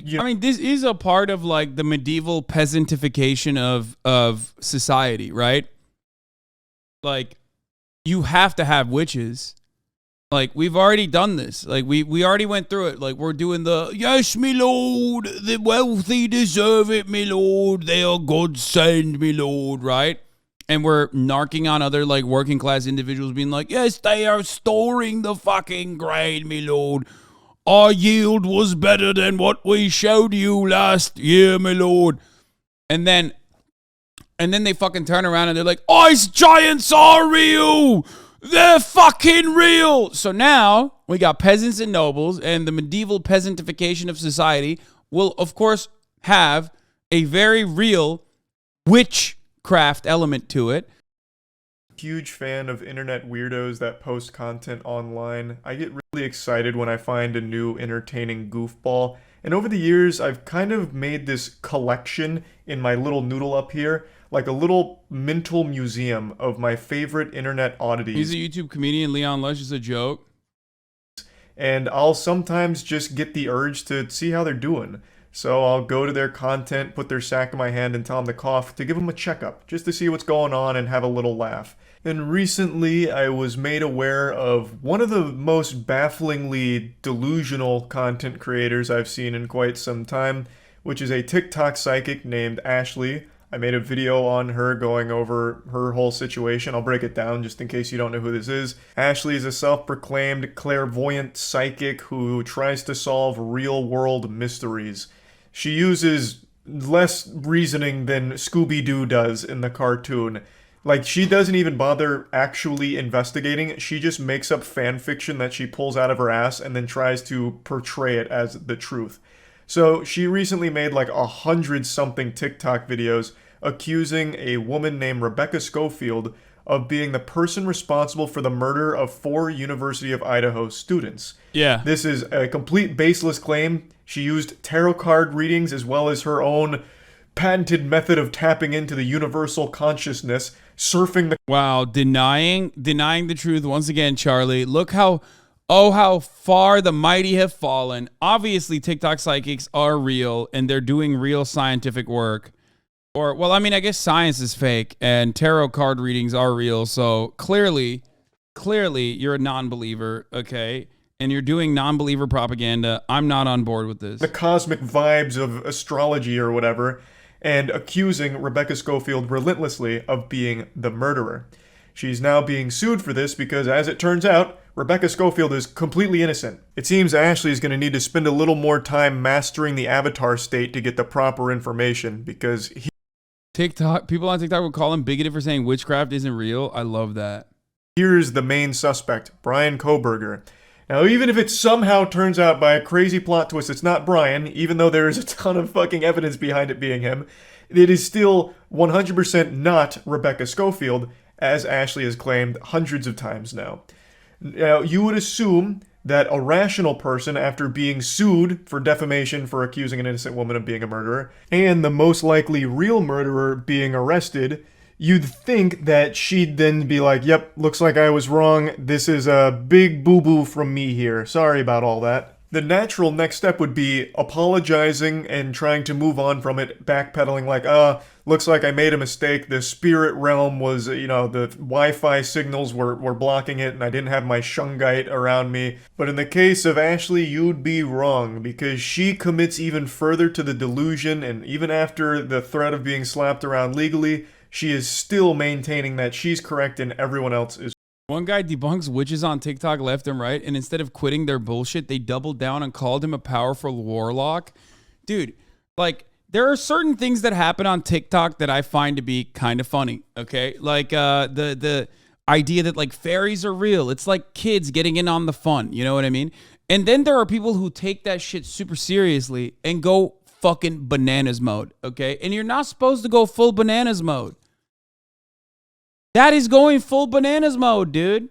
you I mean, this is a part of like the medieval peasantification of society, right? Like, you have to have witches. Like, we've already done this. Like, we already went through it. Like, we're doing the, yes, me lord, the wealthy deserve it, me lord. They are God send, me lord, right? And we're narking on other, like, working class individuals being like, yes, they are storing the fucking grain, me lord. Our yield was better than what we showed you last year, my lord. And then they fucking turn around and they're like, ice giants are real. They're fucking real. So now we got peasants and nobles, and the medieval peasantification of society will, of course, have a very real witchcraft element to it. huge fan of internet weirdos that post content online. I get really excited when I find a new entertaining goofball. And over the years, I've kind of made this collection in my little noodle up here, like a little mental museum of my favorite internet oddities. He's a YouTube comedian. Leon Lush is a joke. And I'll sometimes just get the urge to see how they're doing. So I'll go to their content, put their sack in my hand, and tell them to cough, to give them a checkup, just to see what's going on and have a little laugh. And recently, I was made aware of one of the most bafflingly delusional content creators I've seen in quite some time, which is a TikTok psychic named Ashley. I made a video on her going over her whole situation. I'll break it down just in case you don't know who this is. Ashley is a self-proclaimed clairvoyant psychic who tries to solve real-world mysteries. She uses less reasoning than Scooby-Doo does in the cartoon. Like, she doesn't even bother actually investigating. She just makes up fan fiction that she pulls out of her ass and then tries to portray it as the truth. So she recently made like 100-something TikTok videos accusing a woman named Rebecca Schofield of being the person responsible for the murder of 4 University of Idaho students. Yeah. This is a complete baseless claim. She used tarot card readings as well as her own patented method of tapping into the universal consciousness, surfing the... Wow, denying the truth once again, Charlie. Look how far the mighty have fallen. Obviously, TikTok psychics are real and they're doing real scientific work. Or, well, I mean, I guess science is fake and tarot card readings are real. So clearly, you're a non-believer, okay? And you're doing non-believer propaganda. I'm not on board with this. The cosmic vibes of astrology or whatever, and accusing Rebecca Schofield relentlessly of being the murderer. She's now being sued for this because, as it turns out, Rebecca Schofield is completely innocent. It seems Ashley is going to need to spend a little more time mastering the avatar state to get the proper information because people on TikTok would call him bigoted for saying witchcraft isn't real. I love that. Here's the main suspect, Brian Koberger. Now, even if it somehow turns out by a crazy plot twist it's not Brian, even though there is a ton of fucking evidence behind it being him, it is still 100% not Rebecca Schofield, as Ashley has claimed hundreds of times now. Now, you would assume that a rational person, after being sued for defamation for accusing an innocent woman of being a murderer, and the most likely real murderer being arrested, you'd think that she'd then be like, yep, looks like I was wrong. This is a big boo-boo from me here. Sorry about all that. The natural next step would be apologizing and trying to move on from it, backpedaling like, looks like I made a mistake. The spirit realm was, the Wi-Fi signals were blocking it and I didn't have my shungite around me. But in the case of Ashley, you'd be wrong because she commits even further to the delusion, and even after the threat of being slapped around legally, she is still maintaining that she's correct and everyone else is. One guy debunks witches on TikTok left and right, and instead of quitting their bullshit, they doubled down and called him a powerful warlock. Dude, like, there are certain things that happen on TikTok that I find to be kind of funny, okay? Like, the idea that, like, fairies are real. It's like kids getting in on the fun, you know what I mean? And then there are people who take that shit super seriously and go fucking bananas mode, okay? And you're not supposed to go full bananas mode. That is going full bananas mode, dude.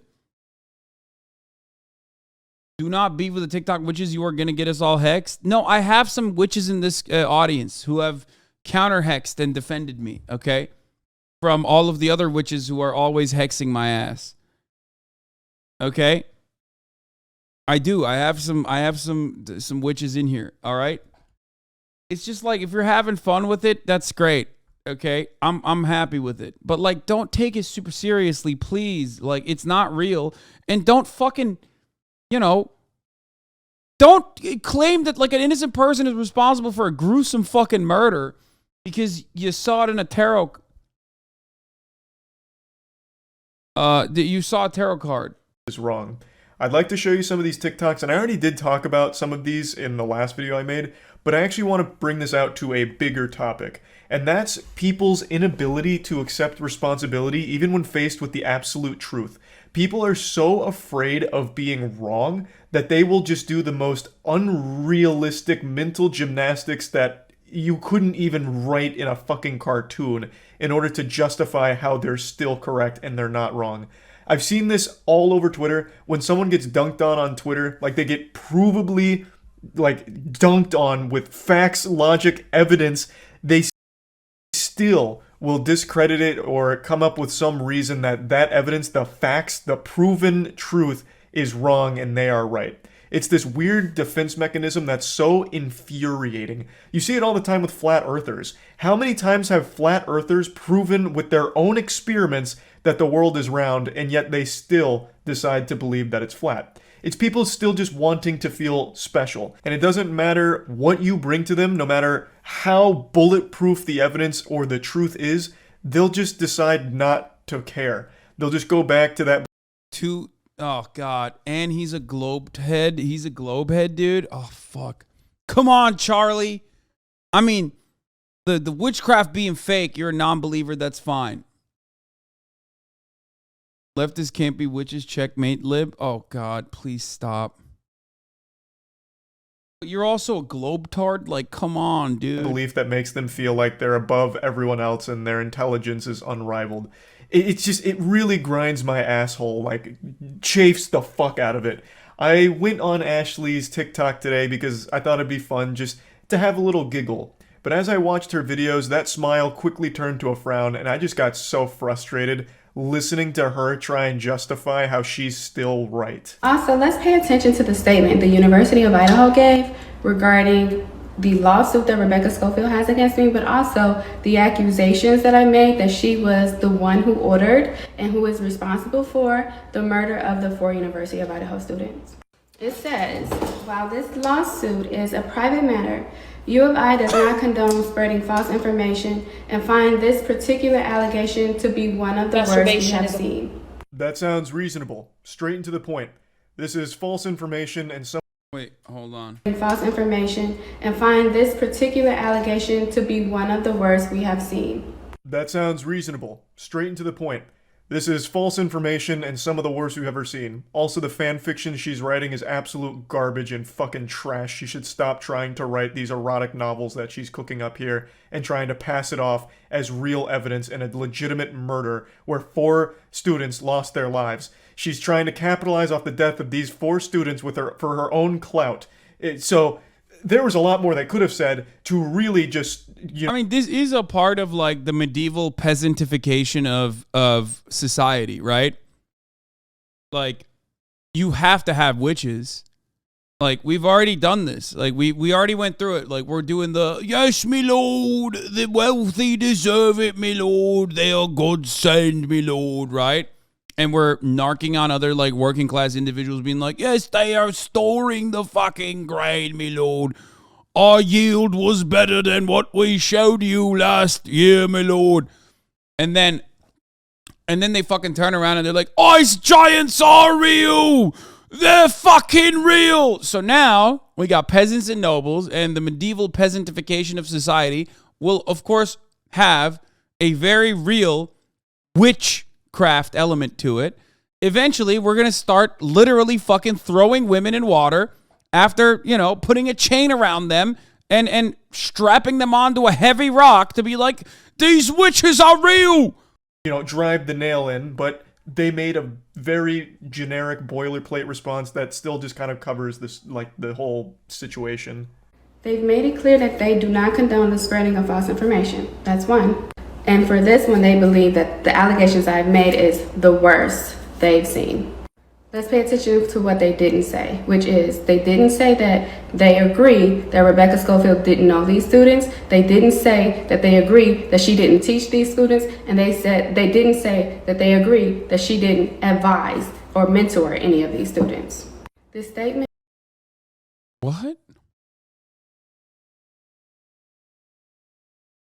Do not beef with the TikTok witches. You are going to get us all hexed. No, I have some witches in this audience who have counter-hexed and defended me, okay? From all of the other witches who are always hexing my ass. Okay? I do. I have some witches in here, all right? It's just like, if you're having fun with it, that's great. Okay, I'm happy with it, but like, don't take it super seriously, please. Like, it's not real, and don't fucking, you know, don't claim that like an innocent person is responsible for a gruesome fucking murder because you saw it in a tarot. You saw a tarot card. Is wrong. I'd like to show you some of these TikToks, and I already did talk about some of these in the last video I made, but I actually want to bring this out to a bigger topic, and that's people's inability to accept responsibility even when faced with the absolute truth. People are so afraid of being wrong that they will just do the most unrealistic mental gymnastics that you couldn't even write in a fucking cartoon in order to justify how they're still correct and they're not wrong. I've seen this all over Twitter. When someone gets dunked on Twitter, like they get provably like dunked on with facts, logic, evidence, they still will discredit it or come up with some reason that that evidence, the facts, the proven truth is wrong and they are right. It's this weird defense mechanism that's so infuriating. You see it all the time with flat earthers. How many times have flat earthers proven with their own experiments that the world is round, and yet they still decide to believe that it's flat? It's people still just wanting to feel special. And it doesn't matter what you bring to them, no matter how bulletproof the evidence or the truth is, they'll just decide not to care. They'll just go back to that. Oh, God. And he's a globe head. He's a globe head, dude. Oh, fuck. Come on, Charlie. I mean, the witchcraft being fake, you're a non-believer, that's fine. Leftists can't be witches, checkmate, lib. Oh, God, please stop. But you're also a globetard? Like, come on, dude. Belief that makes them feel like they're above everyone else and their intelligence is unrivaled. It's just, it really grinds my asshole, like, chafes the fuck out of it. I went on Ashley's TikTok today because I thought it'd be fun just to have a little giggle. But as I watched her videos, that smile quickly turned to a frown, and I just got so frustrated listening to her try and justify how she's still right. Also, let's pay attention to the statement the University of Idaho gave regarding the lawsuit that Rebecca Schofield has against me, but also the accusations that I made that she was the one who ordered and who is responsible for the murder of the 4 University of Idaho students. It says, while this lawsuit is a private matter, U of I does not condone spreading false information and find this particular allegation to be one of the worst we have seen. That sounds reasonable. Straight and to the point. This is false information and some... Wait, hold on. False information and find this particular allegation to be one of the worst we have seen. That sounds reasonable. Straight and to the point. This is false information and some of the worst we've ever seen. Also, the fan fiction she's writing is absolute garbage and fucking trash. She should stop trying to write these erotic novels that she's cooking up here and trying to pass it off as real evidence in a legitimate murder where 4 students lost their lives. She's trying to capitalize off the death of these 4 students for her own clout. So there was a lot more they could have said to really just, you know. I mean, this is a part of like the medieval peasantification of society, right? Like, you have to have witches. Like, we've already done this. Like, we already went through it. Like, we're doing the, yes, me lord, the wealthy deserve it, me lord, they are God send, me lord, right? And we're narking on other, like, working class individuals being like, yes, they are storing the fucking grain, me lord. Our yield was better than what we showed you last year, my lord. And then they fucking turn around and they're like, ice giants are real. They're fucking real. So now we got peasants and nobles, and the medieval peasantification of society will, of course, have a very real witchcraft element to it. Eventually, we're going to start literally fucking throwing women in water after, you know, putting a chain around them and strapping them onto a heavy rock to be like, these witches are real. You know, drive the nail in, but they made a very generic boilerplate response that still just kind of covers this, like, the whole situation. They've made it clear that they do not condone the spreading of false information. That's one. And for this one, they believe that the allegations I've made is the worst they've seen. Let's pay attention to what they didn't say, which is they didn't say that they agree that Rebecca Schofield didn't know these students. They didn't say that they agree that she didn't teach these students. And they didn't say that they agree that she didn't advise or mentor any of these students. This statement. What?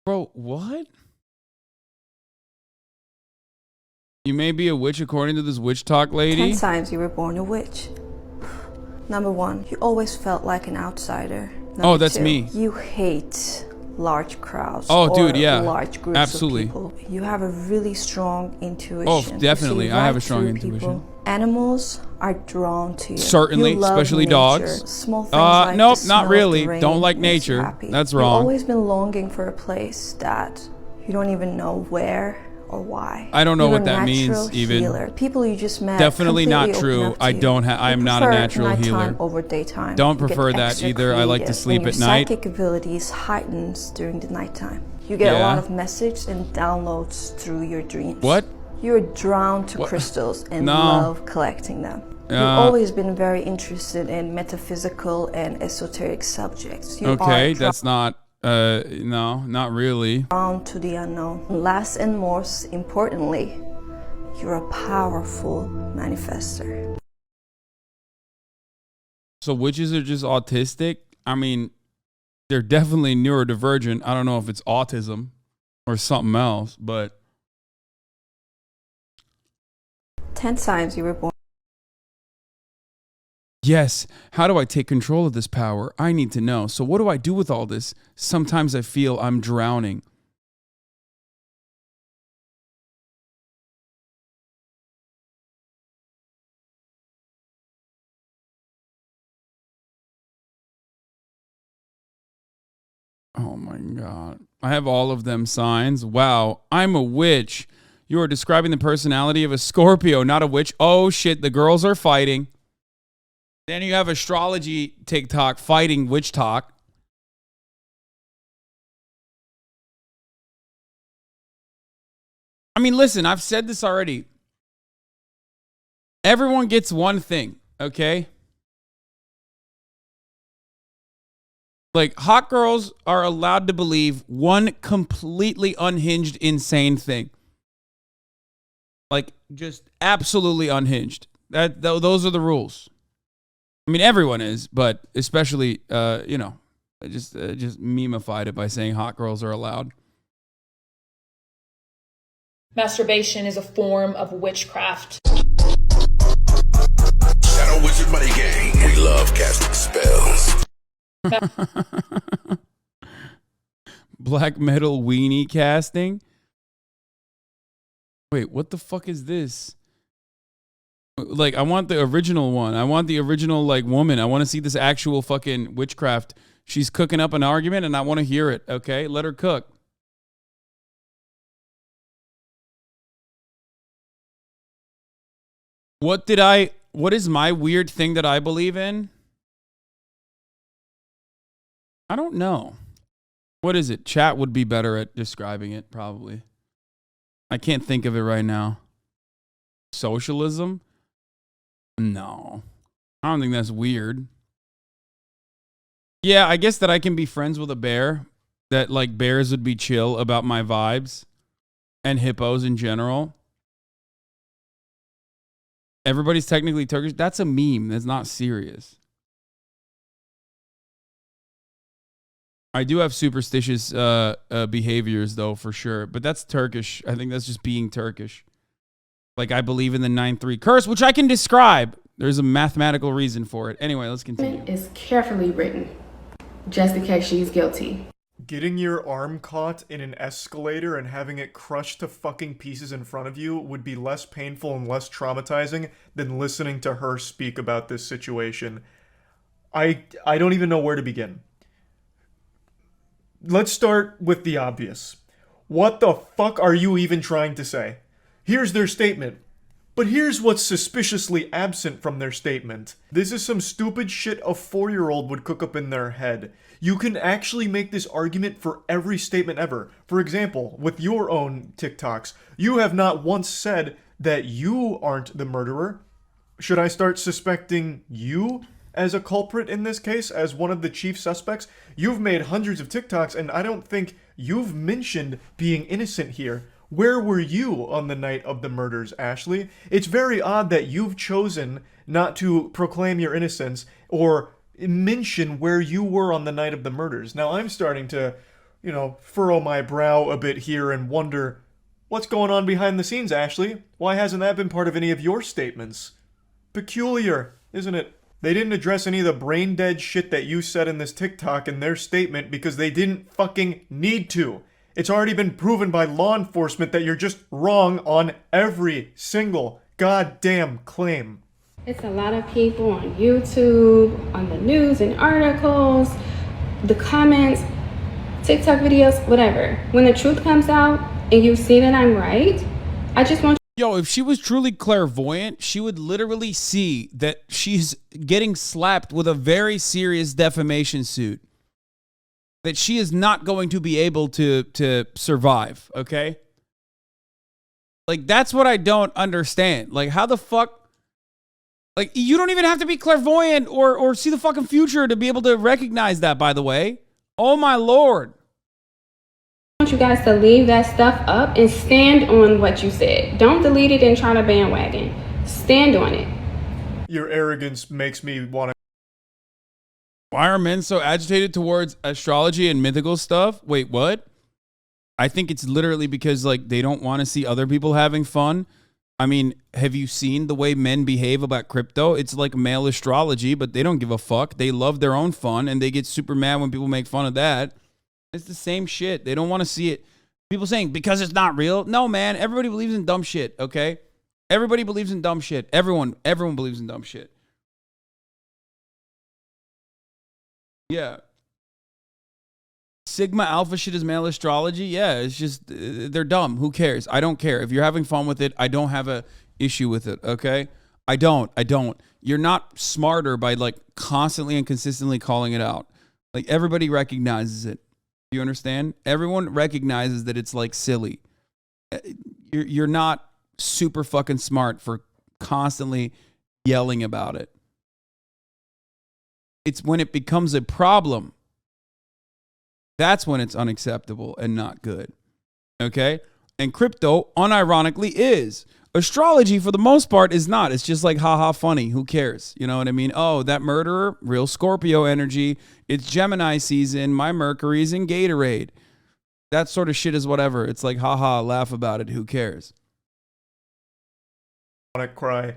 Bro, what? You may be a witch according to this witch talk lady. 10 times you were born a witch. Number 1, you always felt like an outsider. Number that's 2, me. You hate large crowds. Oh, dude, yeah. Large groups Absolutely. of people. You have a really strong intuition. Oh, definitely. You I have a right strong through intuition. people. Animals are drawn to you. Certainly, You love especially nature. dogs. Small things like nope, the not smell of really. the rain Don't like makes you nature. happy. That's You've wrong. always been longing for a place that you don't even know where or why. I don't know You're what a that means, natural even. Healer. People you just met. Definitely not completely true. open up to I you. don't have. I You am not a prefer natural nighttime healer. over daytime. Don't You get prefer that extra either. I like to creative sleep when at your night. Psychic abilities heightens during the nighttime. You get a Yeah. lot of messages and downloads through your dreams. What? You're drawn to What? crystals and No. love collecting them. You've always been very interested in metaphysical and esoteric subjects. You Okay, are that's not. No, not really. drawn to the unknown. Last and most importantly, you're a powerful manifester. So witches are just autistic? I mean, they're definitely neurodivergent. I don't know if it's autism or something else, but 10 times you were born. yes, how do I take control of this power? I need to know. So what do I do with all this? Sometimes I feel I'm drowning. Oh my God. I have all of them signs. Wow. I'm a witch. You are describing the personality of a Scorpio, not a witch. Oh shit, the girls are fighting. Then you have astrology TikTok fighting witch talk. I mean, listen, I've said this already. Everyone gets one thing, okay? Like, hot girls are allowed to believe one completely unhinged, insane thing. Like, just absolutely unhinged. Those are the rules. I mean, everyone is, but especially, I just memeified it by saying hot girls are allowed. Masturbation is a form of witchcraft. Shadow Wizard Money Gang. We love casting spells. Black metal weenie casting. Wait, what the fuck is this? Like, I want the original one. I want the original, like, woman. I want to see this actual fucking witchcraft. She's cooking up an argument and I want to hear it, okay? Let her cook. What is my weird thing that I believe in? I don't know. What is it? Chat would be better at describing it, probably. I can't think of it right now. Socialism? No. I don't think that's weird. Yeah, I guess that I can be friends with a bear. That, like, bears would be chill about my vibes. And hippos in general. Everybody's technically Turkish. That's a meme. That's not serious. I do have superstitious behaviors, though, for sure. But that's Turkish. I think that's just being Turkish. Like, I believe in the 9-3 curse, which I can describe. There's a mathematical reason for it. Anyway, let's continue. Is carefully written, just in case she's guilty. Getting your arm caught in an escalator and having it crushed to fucking pieces in front of you would be less painful and less traumatizing than listening to her speak about this situation. I don't even know where to begin. Let's start with the obvious. What the fuck are you even trying to say? Here's their statement. But here's what's suspiciously absent from their statement. This is some stupid shit a 4-year-old would cook up in their head. You can actually make this argument for every statement ever. For example, with your own TikToks, you have not once said that you aren't the murderer. Should I start suspecting you as a culprit in this case, as one of the chief suspects? You've made hundreds of TikToks, and I don't think you've mentioned being innocent here. Where were you on the night of the murders, Ashley? It's very odd that you've chosen not to proclaim your innocence or mention where you were on the night of the murders. Now I'm starting to, furrow my brow a bit here and wonder, what's going on behind the scenes, Ashley? Why hasn't that been part of any of your statements? Peculiar, isn't it? They didn't address any of the brain dead shit that you said in this TikTok in their statement because they didn't fucking need to. It's already been proven by law enforcement that you're just wrong on every single goddamn claim. It's a lot of people on YouTube, on the news and articles, the comments, TikTok videos, whatever. When the truth comes out and you see that I'm right, I just want Yo, if she was truly clairvoyant, she would literally see that she's getting slapped with a very serious defamation suit. That she is not going to be able to survive, okay? Like, that's what I don't understand. Like, how the fuck... Like, you don't even have to be clairvoyant or see the fucking future to be able to recognize that, by the way. Oh, my Lord. I want you guys to leave that stuff up and stand on what you said. Don't delete it and try to bandwagon. Stand on it. Your arrogance makes me want to... Why are men so agitated towards astrology and mythical stuff? Wait, what? I think it's literally because, like, they don't want to see other people having fun. I mean, have you seen the way men behave about crypto? It's like male astrology, but they don't give a fuck. They love their own fun, and they get super mad when people make fun of that. It's the same shit. They don't want to see it. People saying, because it's not real. No, man. Everybody believes in dumb shit, okay? Everybody believes in dumb shit. Everyone believes in dumb shit. Yeah. Sigma Alpha shit is male astrology. Yeah, it's just, they're dumb. Who cares? I don't care. If you're having fun with it, I don't have a issue with it, okay? I don't. You're not smarter by, like, constantly and consistently calling it out. Like, everybody recognizes it. You understand? Everyone recognizes that it's, like, silly. You're not super fucking smart for constantly yelling about it. It's when it becomes a problem. That's when it's unacceptable and not good. Okay? And crypto, unironically, is. Astrology, for the most part, is not. It's just like, haha, funny. Who cares? You know what I mean? Oh, that murderer, real Scorpio energy. It's Gemini season. My Mercury's in Gatorade. That sort of shit is whatever. It's like, haha, laugh about it. Who cares? I want to cry.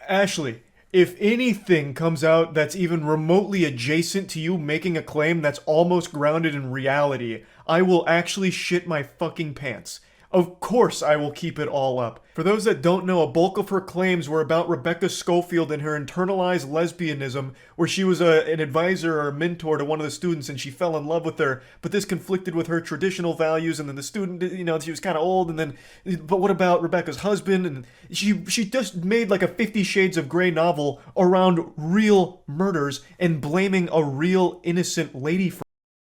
Ashley, if anything comes out that's even remotely adjacent to you making a claim that's almost grounded in reality, I will actually shit my fucking pants. Of course I will keep it all up. For those that don't know, a bulk of her claims were about Rebecca Schofield and her internalized lesbianism, where she was an advisor or a mentor to one of the students and she fell in love with her, but this conflicted with her traditional values, and then the student, she was kind of old, and then, but what about Rebecca's husband? And she just made like a 50 Shades of Grey novel around real murders and blaming a real innocent lady for...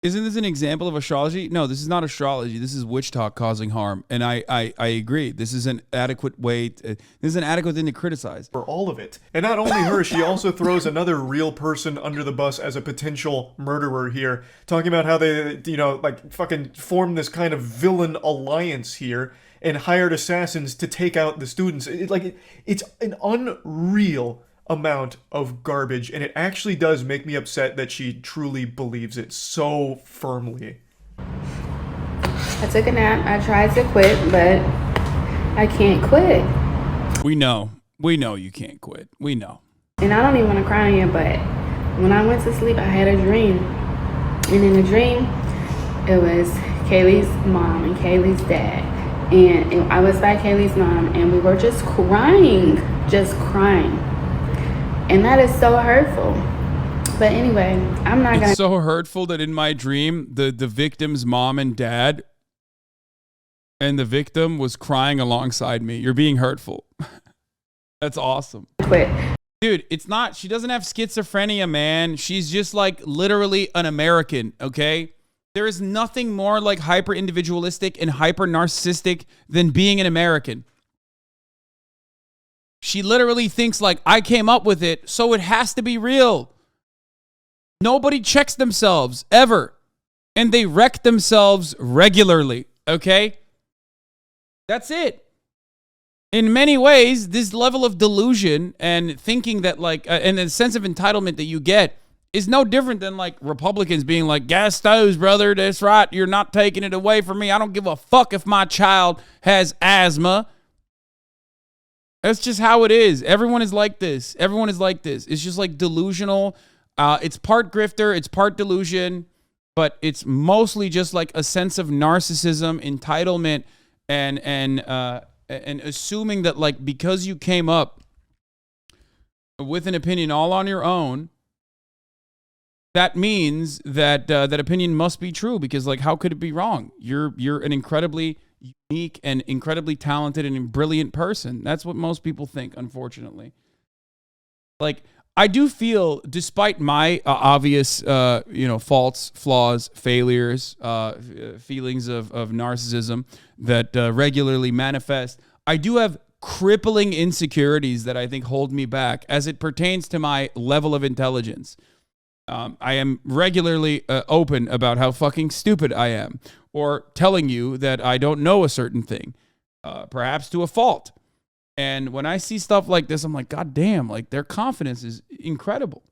Isn't this an example of astrology? No, this is not astrology. This is witch talk causing harm. And I agree. This is an adequate way. This is an adequate thing to criticize. For all of it. And not only her, she also throws another real person under the bus as a potential murderer here. Talking about how they, fucking formed this kind of villain alliance here and hired assassins to take out the students. It's an unreal amount of garbage, and it actually does make me upset that she truly believes it so firmly. I took a nap. I tried to quit, but I can't quit. We know you can't quit. We know. And I don't even want to cry on you, but when I went to sleep, I had a dream. And in the dream, it was Kaylee's mom and Kaylee's dad. And I was by Kaylee's mom, and we were just crying. And that is so hurtful. But anyway, I'm not gonna... It's so hurtful that in my dream, the victim's mom and dad and the victim was crying alongside me. You're being hurtful. That's awesome. Quit. Dude, it's not... She doesn't have schizophrenia, man. She's just like literally an American, okay? There is nothing more like hyper-individualistic and hyper-narcissistic than being an American. She literally thinks like, I came up with it, so it has to be real. Nobody checks themselves ever. And they wreck themselves regularly, okay? That's it. In many ways, this level of delusion and thinking that like, and the sense of entitlement that you get is no different than like Republicans being like, gas stoves, brother, that's right. You're not taking it away from me. I don't give a fuck if my child has asthma. That's just how it is. Everyone is like this. Everyone is like this. It's just like delusional. It's part grifter. It's part delusion. But it's mostly just like a sense of narcissism, entitlement, and assuming that like because you came up with an opinion all on your own, that means that that opinion must be true. Because like, how could it be wrong? You're an incredibly unique and incredibly talented and brilliant person. That's what most people think, unfortunately. Like, I do feel, despite my obvious, faults, flaws, failures, feelings of narcissism that regularly manifest, I do have crippling insecurities that I think hold me back as it pertains to my level of intelligence. I am regularly open about how fucking stupid I am, or telling you that I don't know a certain thing, perhaps to a fault. And when I see stuff like this, I'm like, God damn, like their confidence is incredible.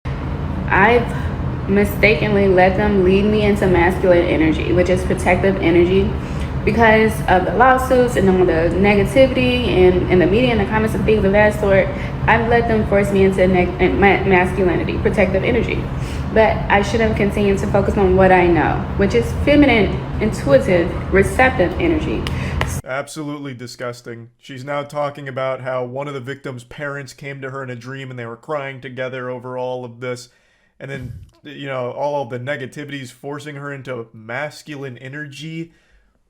I've mistakenly let them lead me into masculine energy, which is protective energy, because of the lawsuits and all the negativity and the media and the comments and things of that sort. I've let them force me into masculinity, protective energy. But I should have continued to focus on what I know, which is feminine, intuitive, receptive energy. Absolutely disgusting. She's now talking about how one of the victim's parents came to her in a dream and they were crying together over all of this. And then, all of the negativities forcing her into masculine energy.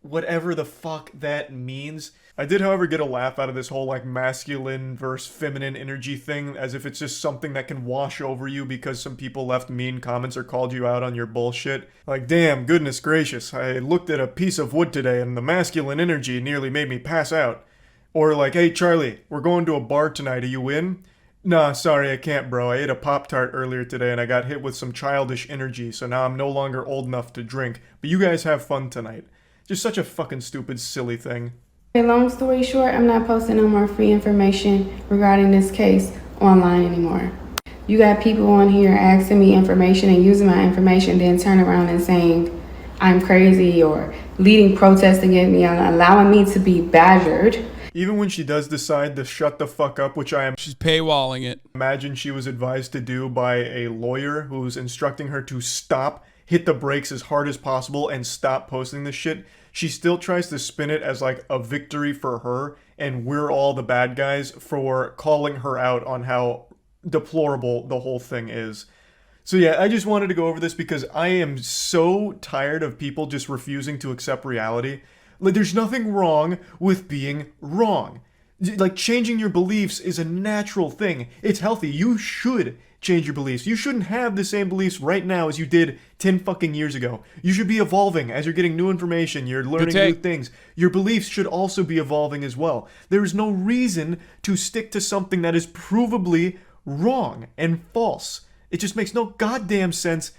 Whatever the fuck that means. I did, however, get a laugh out of this whole like masculine versus feminine energy thing, as if it's just something that can wash over you because some people left mean comments or called you out on your bullshit. Like, damn, goodness gracious, I looked at a piece of wood today and the masculine energy nearly made me pass out. Or like, hey Charlie, we're going to a bar tonight, are you in? Nah, sorry, I can't, bro. I ate a Pop-Tart earlier today and I got hit with some childish energy, so now I'm no longer old enough to drink. But you guys have fun tonight. Just such a fucking stupid, silly thing. Long story short, I'm not posting no more free information regarding this case online anymore. You got people on here asking me information and using my information, then turn around and saying I'm crazy or leading protests against me and allowing me to be badgered. Even when she does decide to shut the fuck up, which she's paywalling it. Imagine she was advised to do by a lawyer who's instructing her to stop, hit the brakes as hard as possible, and stop posting this shit. She still tries to spin it as like a victory for her, and we're all the bad guys for calling her out on how deplorable the whole thing is. So yeah, I just wanted to go over this because I am so tired of people just refusing to accept reality. Like, there's nothing wrong with being wrong. Like, changing your beliefs is a natural thing. It's healthy. You should change your beliefs. You shouldn't have the same beliefs right now as you did 10 fucking years ago. You should be evolving as you're getting new information, you're learning new things. Your beliefs should also be evolving as well. There is no reason to stick to something that is provably wrong and false. It just makes no goddamn sense